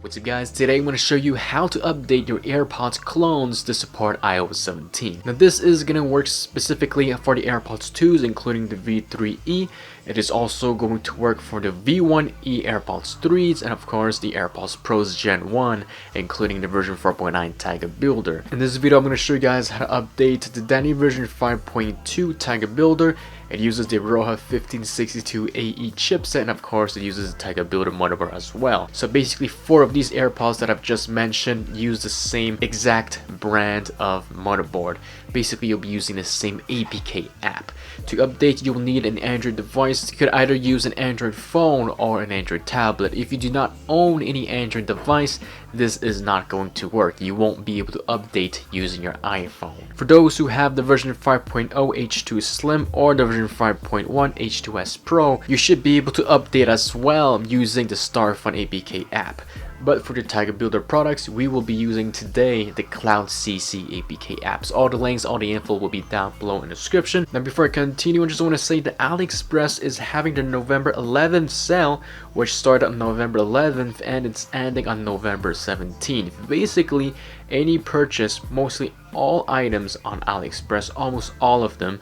What's up guys, today I'm going to show you how to update your AirPods clones to support iOS 17. Now this is going to work specifically for the AirPods 2s including the V3e. It is also going to work for the V1e AirPods 3s and of course the AirPods Pros Gen 1 including the version 4.9 Tigerbuilder. In this video I'm going to show you guys how to update the Danny version 5.2 Tigerbuilder. It uses the Roha 1562AE chipset and of course it uses the Tigerbuilder motherboard as well. So basically 4 of these AirPods that I've just mentioned use the same exact brand of motherboard. Basically you'll be using the same APK app. To update you'll need an Android device. You could either use an Android phone or an Android tablet. If you do not own any Android device, this is not going to work. You won't be able to update using your iPhone. For those who have the version 5.0 H2 Slim or the version 5.1 H2S Pro, you should be able to update as well using the StarFun APK app. But for the Tigerbuilder products, we will be using today the Cloud CC APK apps. All the links, all the info will be down below in the description. Now before I continue, I just want to say that AliExpress is having the November 11th sale, which started on November 11th and it's ending on November 17th. Basically, any purchase, mostly all items on AliExpress, almost all of them,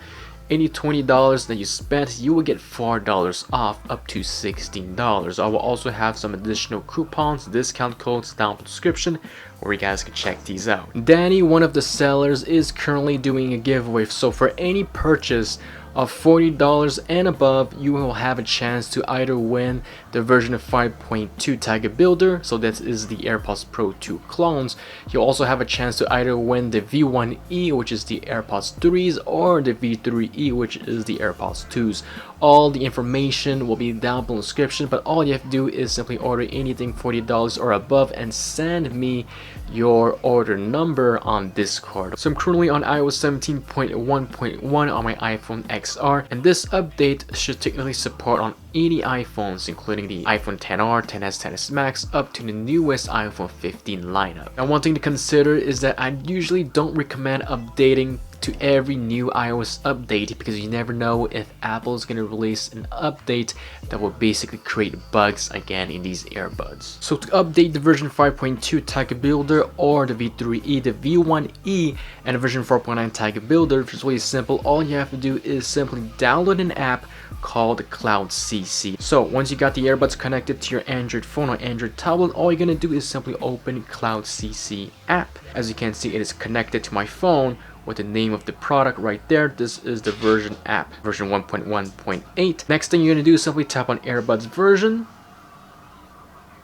any $20 that you spent, you will get $4 off up to $16. I will also have some additional coupons, discount codes down in the description where you guys can check these out. Danny, one of the sellers, is currently doing a giveaway. So for any purchase of $40 and above, you will have a chance to either win the version of 5.2 Tigerbuilder, so that is the AirPods Pro 2 clones. You'll also have a chance to either win the V1e, which is the AirPods 3s, or the V3e, which is the AirPods 2s. All the information will be down below in the description, but all you have to do is simply order anything $40 or above and send me your order number on Discord. So I'm currently on iOS 17.1.1 on my iPhone XR, and this update should technically support on any iPhones including the iPhone XR, XS, XS Max up to the newest iPhone 15 lineup. Now one thing to consider is that I usually don't recommend updating to every new iOS update because you never know if Apple is going to release an update that will basically create bugs again in these earbuds. So to update the version 5.2 Tigerbuilder or the V3e, the V1e, and the version 4.9 Tigerbuilder, which is really simple. All you have to do is simply download an app called Cloud CC. So once you got the earbuds connected to your Android phone or Android tablet, all you're gonna do is simply open Cloud CC app. As you can see, it is connected to my phone with the name of the product right there. This is the version app, version 1.1.8. Next thing you're gonna do is simply tap on earbuds version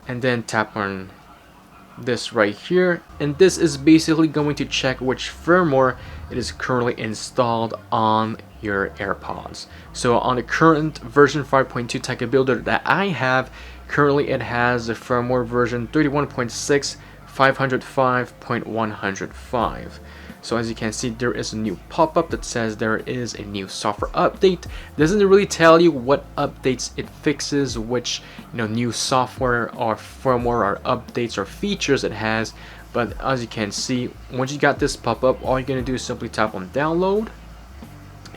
and then tap on this right here, and this is basically going to check which firmware it is currently installed on your AirPods. So on the current version 5.2 Tigerbuilder that I have, currently it has the firmware version 31.6 505.105. So as you can see, there is a new pop-up that says there is a new software update. It doesn't really tell you what updates it fixes, which new software or firmware or updates or features it has. But as you can see, once you got this pop-up, all you're gonna do is simply tap on download.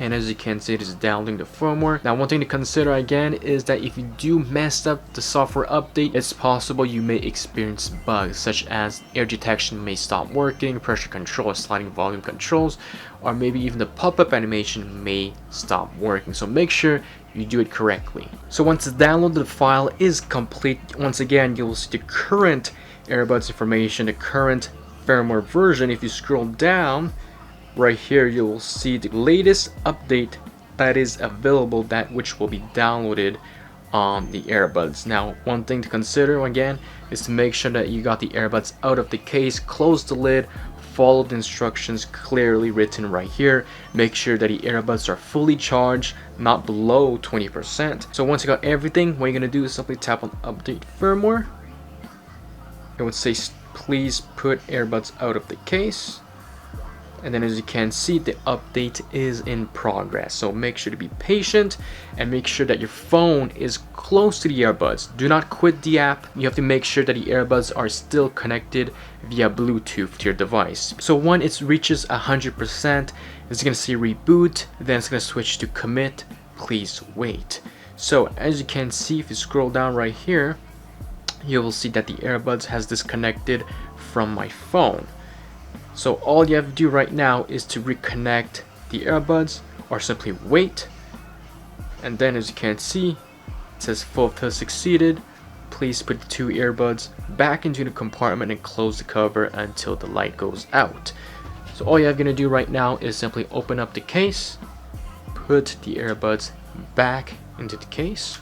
And as you can see, it is downloading the firmware. Now one thing to consider again is that if you do mess up the software update, it's possible you may experience bugs such as air detection may stop working, pressure control or sliding volume controls, or maybe even the pop-up animation may stop working. So make sure you do it correctly. So once the downloaded file is complete, once again you'll see the current earbuds information, the current firmware version. If you scroll down, right here you will see the latest update that is available, that which will be downloaded on the earbuds. Now one thing to consider again is to make sure that you got the earbuds out of the case, close the lid, follow the instructions clearly written right here. Make sure that the earbuds are fully charged, not below 20%. So once you got everything, what you're gonna do is simply tap on update firmware. It would say please put earbuds out of the case. And then as you can see, the update is in progress. So make sure to be patient and make sure that your phone is close to the earbuds. Do not quit the app. You have to make sure that the earbuds are still connected via Bluetooth to your device. So when it reaches 100%, it's gonna say reboot, then it's gonna switch to commit, please wait. So as you can see, if you scroll down right here, you will see that the earbuds has disconnected from my phone. So all you have to do right now is to reconnect the earbuds, or simply wait. And then as you can see, it says full fill succeeded. Please put the 2 earbuds back into the compartment and close the cover until the light goes out. So all you're gonna do right now is simply open up the case, put the earbuds back into the case,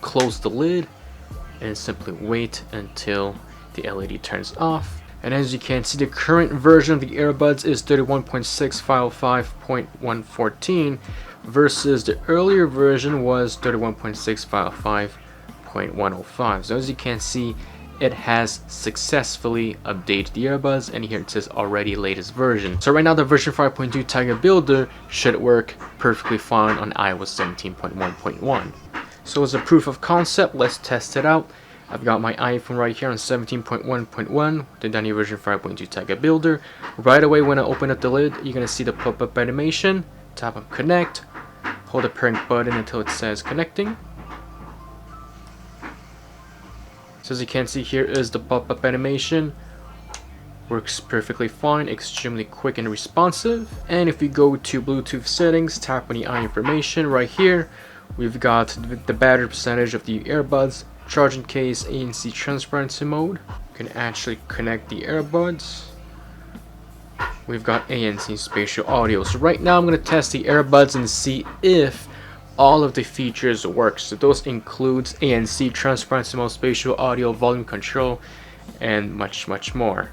close the lid, and simply wait until the LED turns off. And as you can see, the current version of the earbuds is 31.655.114 versus the earlier version was 31.655.105. So as you can see, it has successfully updated the earbuds, and here it says already latest version. So right now the version 5.2 Tigerbuilder should work perfectly fine on iOS 17.1.1. So as a proof of concept, let's test it out. I've got my iPhone right here on 17.1.1, the Dani version 5.2 Tigerbuilder. Right away when I open up the lid, you're gonna see the pop-up animation. Tap on connect, hold the parent button until it says connecting. So as you can see, here is the pop-up animation. Works perfectly fine, extremely quick and responsive. And if we go to Bluetooth settings, tap on the eye information right here. We've got the battery percentage of the earbuds, charging case, ANC transparency mode. You can actually connect the earbuds. We've got ANC spatial audio. So right now I'm going to test the earbuds and see if all of the features work. So those includes ANC transparency mode, spatial audio, volume control, and much more.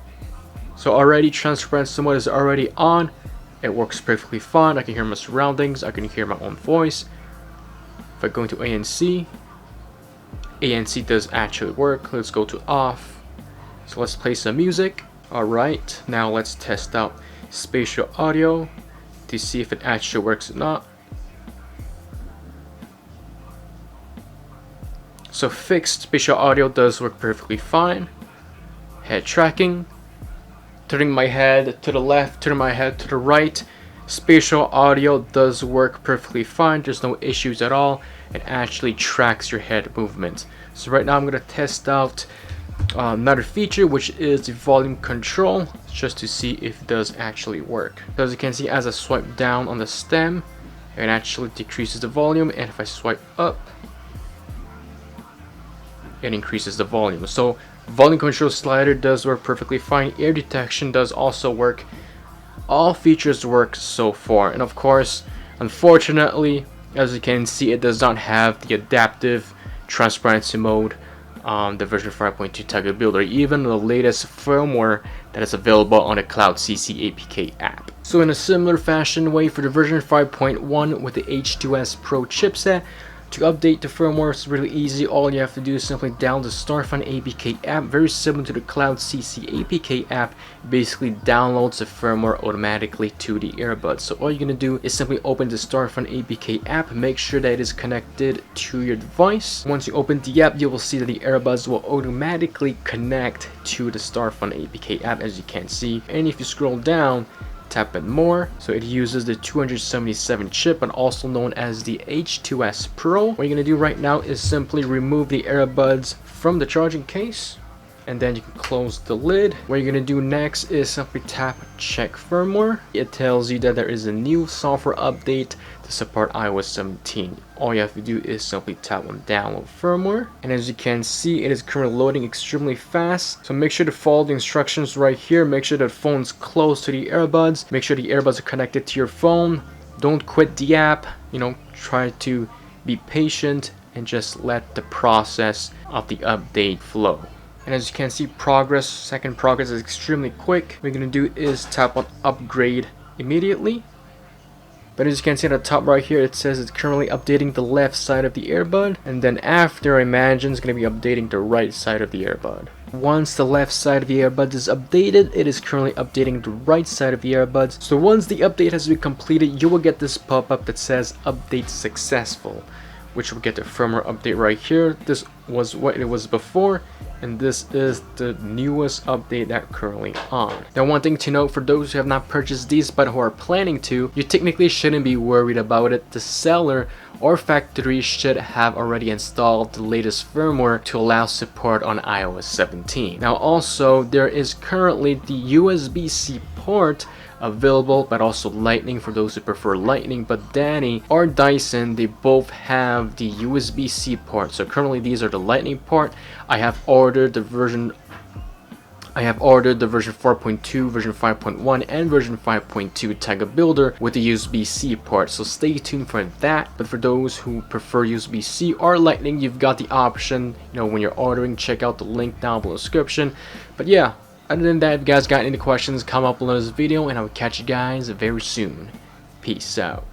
So already transparency mode is already on. It works perfectly fine. I can hear my surroundings, I can hear my own voice. If I go into ANC does actually work. Let's go to off. So let's play some music. Alright, now let's test out spatial audio to see if it actually works or not. So fixed spatial audio does work perfectly fine. Head tracking, turning my head to the left, turning my head to the right. Spatial audio does work perfectly fine. There's no issues at all. It actually tracks your head movement. So right now I'm going to test out another feature, which is the volume control, just to see if it does actually work. So as you can see, as I swipe down on the stem, it actually decreases the volume, and if I swipe up, it increases the volume. So volume control slider does work perfectly fine. Ear detection does also work. All features work so far, and of course, unfortunately, as you can see, it does not have the adaptive transparency mode on the version 5.2 Tigerbuilder, even the latest firmware that is available on the Cloud CC APK app. So in a similar fashion way, for the version 5.1 with the H2S Pro chipset, to update the firmware is really easy. All you have to do is simply download the StarFun APK app, very similar to the Cloud CC APK app. Basically downloads the firmware automatically to the earbuds. So all you're gonna do is simply open the StarFun APK app, make sure that it is connected to your device. Once you open the app, you will see that the earbuds will automatically connect to the StarFun APK app, as you can see. And if you scroll down, tap on more. So it uses the 277 chip, but also known as the H2S Pro. What you're gonna do right now is simply remove the earbuds from the charging case, and then you can close the lid. What you're gonna do next is simply tap check firmware. It tells you that there is a new software update to support iOS 17. All you have to do is simply tap on download firmware, and as you can see, it is currently loading extremely fast. So make sure to follow the instructions right here. Make sure the phone's close to the earbuds. Make sure the earbuds are connected to your phone. Don't quit the app. Try to be patient and just let the process of the update flow. And as you can see, second progress is extremely quick. What you're gonna do is tap on upgrade immediately. But as you can see at the top right here, it says it's currently updating the left side of the earbud, and then after, I imagine it's going to be updating the right side of the earbud. Once the left side of the earbuds is updated, it is currently updating the right side of the earbuds. So once the update has been completed, you will get this pop-up that says update successful, which will get the firmware update right here. This was what it was before. and this is the newest update that currently on. Now, one thing to note for those who have not purchased these but who are planning to, you technically shouldn't be worried about it. The seller or factory should have already installed the latest firmware to allow support on iOS 17. Now also, there is currently the USB-C port available, but also Lightning for those who prefer Lightning. But Danny or Dyson, they both have the USB-C port. So currently these are the Lightning port. I have ordered the version 4.2, version 5.1, and version 5.2 Tigerbuilder with the USB-C port, so stay tuned for that. But for those who prefer USB-C or Lightning, you've got the option, when you're ordering. Check out the link down below the description. But yeah, other than that, if you guys got any questions, comment below this video, and I will catch you guys very soon. Peace out.